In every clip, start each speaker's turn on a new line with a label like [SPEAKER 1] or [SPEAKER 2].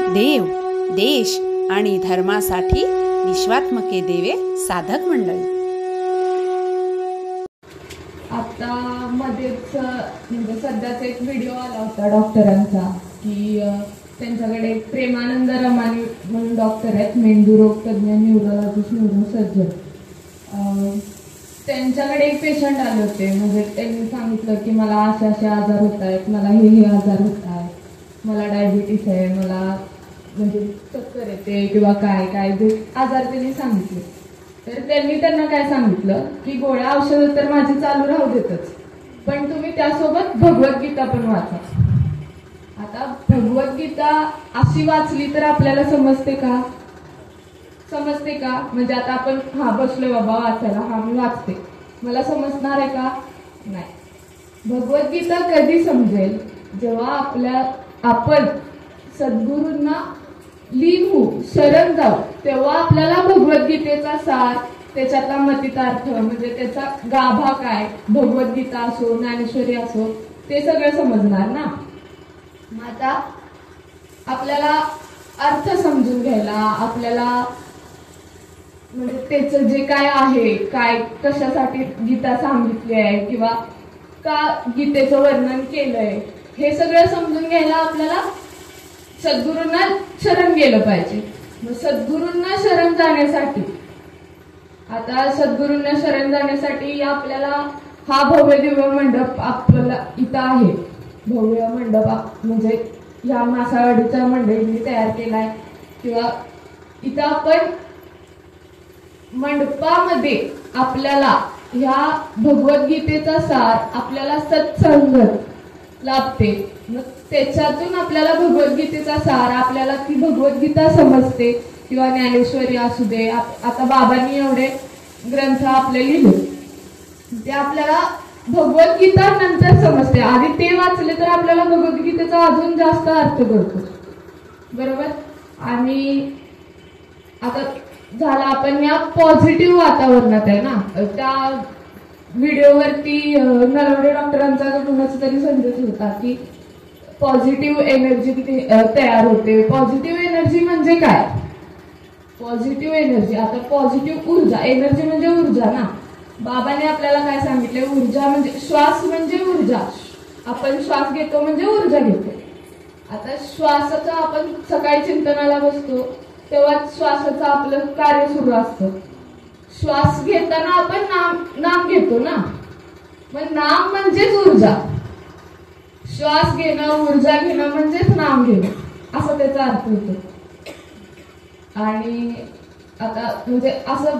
[SPEAKER 1] देव, देश आणि धर्मासाठी विश्वात्मके देवे साधक मंडळी.
[SPEAKER 2] आता मध्येच म्हणजे सध्याच एक व्हिडिओ आला होता डॉक्टरांचा की त्यांच्याकडे प्रेमानंद रमानी म्हणून डॉक्टर आहेत, मेंदूरोग तज्ञ, न्यूरोलॉजिस्ट, न्यूरोसर्जन. त्यांच्याकडे एक पेशंट आले होते. म्हणजे त्यांनी सांगितलं की मला असे असे आजार होत आहेत, मला हे आजार होत आहेत, मला डायबिटीस आहे, मला म्हणजे चक्कर येते किंवा काय काय जे आजार त्यांनी सांगितले. तर त्यांनी त्यांना काय सांगितलं की गोळ्या औषधं तर माझी चालू राहू देतच, पण तुम्ही त्यासोबत भगवद्गीता पण वाचा. आता भगवद्गीता अशी वाचली तर आपल्याला समजते का? म्हणजे आता आपण बसलोय बाबा वाचायला, मी वाचते, मला समजणार आहे का? नाही. भगवद्गीता कधी समजेल? जेव्हा आपण सद्गुरूंना लीन होऊ, शरण जाऊ, तेव्हा आपल्याला भगवद्गीतेचा सार, त्याच्यातला मतितार्थ म्हणजे त्याचा गाभा काय, भगवद्गीता असो, ज्ञानेश्वरी असो, ते सगळं समजणार ना. मग आता आपल्याला अर्थ समजून घ्यायला, आपल्याला म्हणजे त्याचं जे काय आहे, काय कशासाठी गीता सांगितली आहे किंवा का गीतेचं वर्णन केलंय, हे सगळं समजून घ्यायला आपल्याला सद्गुरूंना शरण गेलं पाहिजे. मग सद्गुरूंना शरण जाण्यासाठी आपल्याला हा भव्य दिव्य मंडप आपल्याला इथं आहे. भव्य मंडप म्हणजे या मासावाडीच्या मंडळींनी तयार केलाय किंवा इथं आपण मंडपामध्ये आपल्याला ह्या भगवद्गीतेचा सार, आपल्याला सत्संगत लाभते. मग त्याच्यातून आपल्याला भगवद्गीतेचा सार, आपल्याला ती भगवद्गीता समजते किंवा ज्ञानेश्वरी असू दे. आता बाबांनी एवढे ग्रंथ आपले लिहिले, ते आपल्याला भगवद्गीता नंतर समजते. आधी ते वाचले तर आपल्याला भगवद्गीतेचा अजून जास्त अर्थ कळतो, बरोबर. आणि आता झाला आपण या पॉझिटिव्ह वातावरणात आहे ना. त्या व्हिडिओवरती नलवडे डॉक्टरांचा कुणाचा तरी संदेश होता की पॉझिटिव्ह एनर्जी तयार होते. पॉझिटिव्ह एनर्जी म्हणजे काय? पॉझिटिव्ह एनर्जी, आता पॉझिटिव्ह ऊर्जा, एनर्जी म्हणजे ऊर्जा ना. बाबाने आपल्याला काय सांगितले? ऊर्जा म्हणजे श्वास म्हणजे ऊर्जा. आपण श्वास घेतो म्हणजे ऊर्जा घेतो. आता श्वासाचं आपण सकाळी चिंतनाला बसतो तेव्हा श्वासाचं आपलं कार्य सुरू असतं. श्वास घेताना आपण नाम घेतो ना. मग नाम म्हणजेच ऊर्जा. श्वास घेणं, ऊर्जा घेणं म्हणजेच नाम घेणं, असं त्याचा अर्थ होतो. आणि आता म्हणजे असं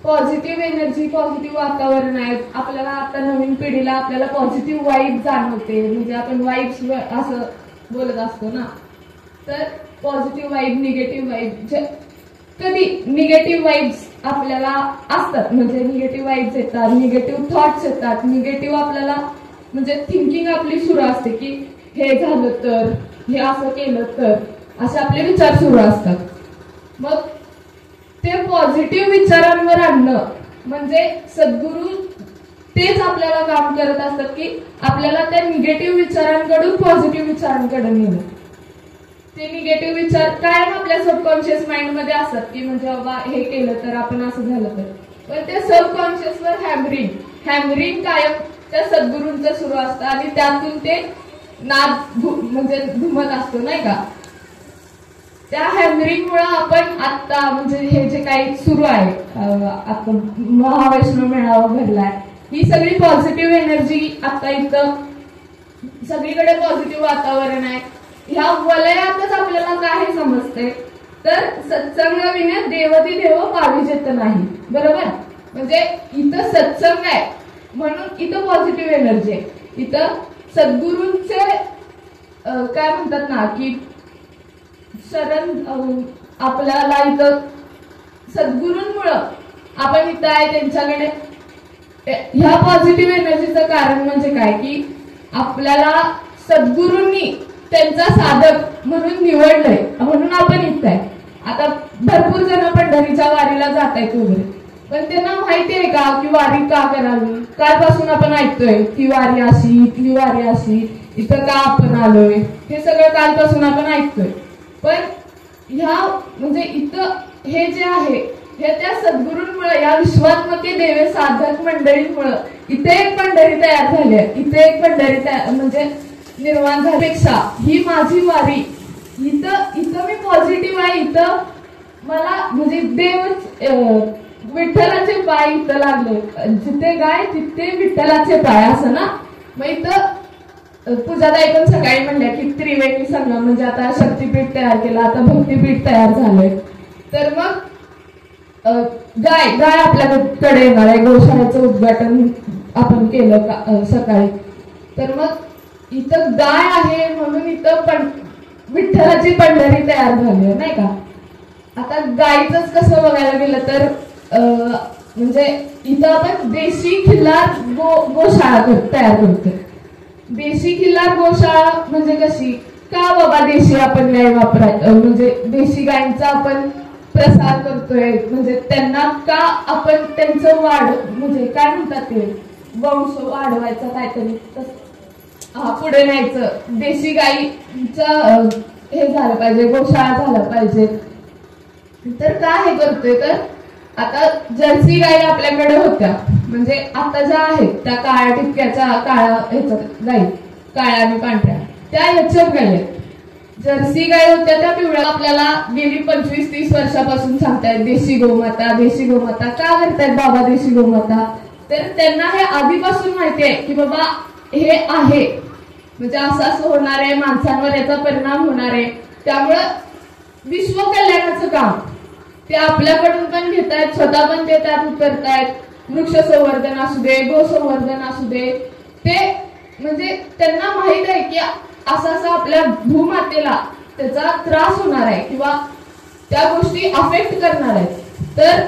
[SPEAKER 2] पॉझिटिव्ह एनर्जी, पॉझिटिव्ह वातावरण आहे. आपल्याला आता नवीन पिढीला आपल्याला पॉझिटिव्ह वाईब जाणवते. म्हणजे आपण वाईब्स असं बोलत असतो ना. तर पॉझिटिव्ह वाईब, निगेटिव्ह वाईब, कधी निगेटिव्ह वाईब्स आपल्याला असतात, म्हणजे निगेटिव्ह वाईब्स येतात, निगेटिव्ह थॉट्स येतात, निगेटिव्ह आपल्याला म्हणजे थिंकिंग आपली सुरू असते की हे झालं तर, हे असं केलं तर, असे आपले विचार सुरू असतात. मग ते पॉझिटिव्ह विचारांवर आणणं म्हणजे सद्गुरू तेच आपल्याला काम करत असतात की आपल्याला त्या निगेटिव्ह विचारांकडून पॉझिटिव्ह विचारांकडे नेणं. ते निगेटिव्ह विचार कायम आपल्या सबकॉन्शियस माइंड मध्ये असतात की म्हणजे बाबा हे केलं तर, आपण असं झालं तर, पण त्या सबकॉन्शियसवर हॅमरिंग कायम त्या सद्गुरूंचं सुरू असतं आणि त्यातून ते नाद म्हणजे घुमत असतो नाही का. त्या हॅमरिंगमुळे आपण आता म्हणजे हे जे काही सुरू आहे, आता महावैष्णव मेळावा भरलाय, ही सगळी पॉझिटिव्ह एनर्जी. आता इथं सगळीकडे पॉझिटिव्ह वातावरण आहे. ह्या वलयातच आपल्याला काय समजते तर सत्संगाविना देवती देव पाविजेत नाही, बरोबर. म्हणजे इथं सत्संग आहे म्हणून इथं पॉझिटिव्ह एनर्जी आहे. इथं सद्गुरूंचे काय म्हणतात ना की शरण आपल्याला इथं सद्गुरूंमुळं आपण इथं आहे त्यांच्याकडे. ह्या पॉझिटिव्ह एनर्जीचं कारण म्हणजे काय की आपल्याला सद्गुरूंनी त्यांचा साधक म्हणून निवडलंय म्हणून आपण इथं आहे. आता भरपूर जण पंढरीच्या वारीला जात आहेत वगैरे, पण त्यांना माहिती आहे का की वारी का करावी? कालपासून आपण ऐकतोय की वारी अशी, ती वारी अशी, इथं का आपण आलोय, हे सगळं कालपासून आपण ऐकतोय. पण ह्या म्हणजे इथं हे जे आहे हे त्या सद्गुरूंमुळे, या विश्वात्मके देवे साधक मंडळींमुळे इथे एक पंढरी तयार झाली आहे. इथे एक पंढरी म्हणजे निर्माण झाल्यापेक्षा ही माझी वारी, इथं मी पॉझिटिव्ह आहे. इथं मला म्हणजे देवच विठ्ठलाचे पाय इथं लागले. जिथे गाय तिथे विठ्ठलाचे पाय, असं ना. मग इथं पूजाताई पण सकाळी म्हणल्या की त्रिवेणी संगम म्हणजे आता शक्तीपीठ तयार केलं, आता भक्तीपीठ तयार झालंय. तर मग गाय आपल्याकडे येणार आहे. गोशाळेचं उद्घाटन आपण केलं सकाळी. तर मग इथं गाय आहे म्हणून इथं विठ्ठलाची पंढरी तयार झाली, नाही का. आता गायीचंच कसं बघायला गेलं तर म्हणजे इथं आपण देशी खिल्लार गोशाळा तयार करतोय. देशी खिल्लार गोशाळा म्हणजे कशी, का बाबा देशी आपण गाय वापरायचं, म्हणजे देशी गायींचा आपण प्रसार करतोय, म्हणजे त्यांना का आपण त्यांचं वाढ म्हणजे काय म्हणतात ते वंश वाढवायचा काहीतरी पुढे न्यायचं, देशी गायीचं हे झालं पाहिजे, गोशाळा झाला पाहिजे. तर का हे करतोय, तर आता जर्सी गायी आपल्याकडे होत्या, म्हणजे आता ज्या आहेत त्या काळ्या टिपक्याच्या काळ्या ह्याच्या गायी, काळ्या आणि पांढऱ्या, त्या ह्याच्यात गायी आहेत. जर्सी गाय होत्या त्या पिवळ्या. आपल्याला गेली 25-30 वर्षापासून सांगतायत देशी गोमाता, देशी गोमाता. का करतायत बाबा देशी गोमाता, तर त्यांना हे आधीपासून माहिती आहे की बाबा हे आहे, म्हणजे असं होणार आहे, माणसांवर याचा परिणाम होणार आहे. त्यामुळं विश्व कल्याणाचं काम ते आपल्याकडून पण घेत आहेत, स्वतः पण ते त्यात उतरतायत. वृक्ष संवर्धन असू दे, गो संवर्धन असू दे, ते म्हणजे त्यांना माहित आहे की असं आपल्या भूमातेला त्याचा त्रास होणार आहे किंवा त्या गोष्टी अफेक्ट करणार आहेत. तर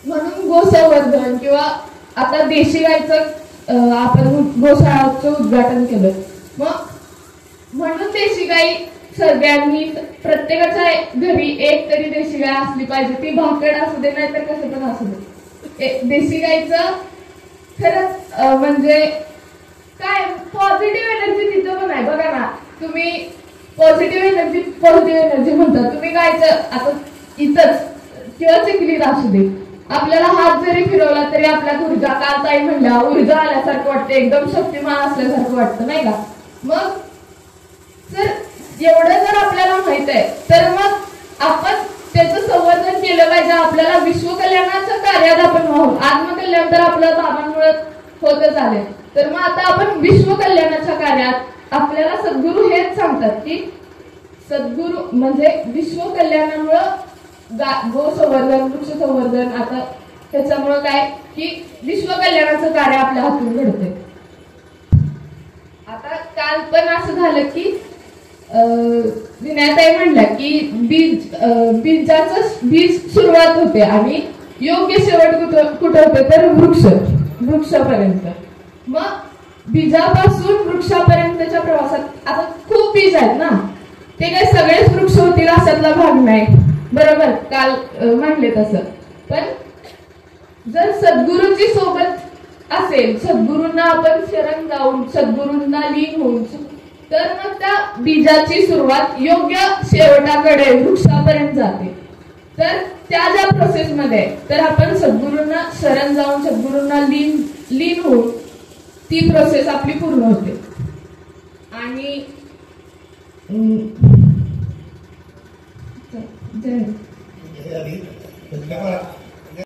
[SPEAKER 2] म्हणून गो संवर्धन किंवा आता देशी गायचं आपण गोशाळाचं उद्घाटन केलं. मग म्हणून देशी गाई सगळ्यांनी, प्रत्येकाच्या घरी एक तरी देशी गाय असली पाहिजे. ती भाकड असू दे नाही तर कसं पण असू दे. देशी गायचं खरंच म्हणजे काय पॉझिटिव्ह एनर्जी तिथं पण आहे. बघा ना, तुम्ही पॉझिटिव्ह एनर्जी म्हणता, तुम्ही गायचं आता इथंच किंवा चिखलीत असू दे, आपल्याला हात जरी फिरवला तरी आपल्यात ऊर्जा, काल ताई म्हणल्या ऊर्जा आल्यासारखं वाटतं, एकदम शक्तिमान असल्यासारखं वाटतं, नाही का. मग जर एवढं जर आपल्याला माहित आहे तर मग आपण त्याचं संवर्धन केलं पाहिजे. आपल्याला विश्व कल्याणाच्या कार्यात आपण वाहू. आत्मकल्याण तर आपल्या बाबांमुळे होतच आले. तर मग आता आपण विश्व कल्याणाच्या कार्यात आपल्याला सद्गुरू हेच सांगतात की सद्गुरू म्हणजे विश्व कल्याणामुळं गो संवर्धन, वृक्ष संवर्धन, आता त्याच्यामुळं काय की विश्व कल्याणाचं कार्य आपल्या हातून घडते. आता काल पण असं झालं की विनयाताई म्हणल्या की बीज सुरुवात होते आणि योग्य शेवट कुठं होते, तर वृक्षापर्यंत. मग बीजापासून वृक्षापर्यंतच्या प्रवासात आता खूप बीज आहेत ना, ते काही सगळेच वृक्ष होतील अशातला भाग नाही, बरोबर, काल म्हणले तसं. पण जर सद्गुरूंची सोबत असेल, सद्गुरूंना आपण शरण जाऊन सद्गुरूंना लीन होऊन, तर मग त्या बीजाची सुरुवात योग्य शेवटाकडे वृक्षापर्यंत जाते. तर त्या ज्या प्रोसेसमध्ये तर आपण सद्गुरूंना शरण जाऊन सद्गुरूंना लीन होऊन ती प्रोसेस आपली पूर्ण होते. आणि जय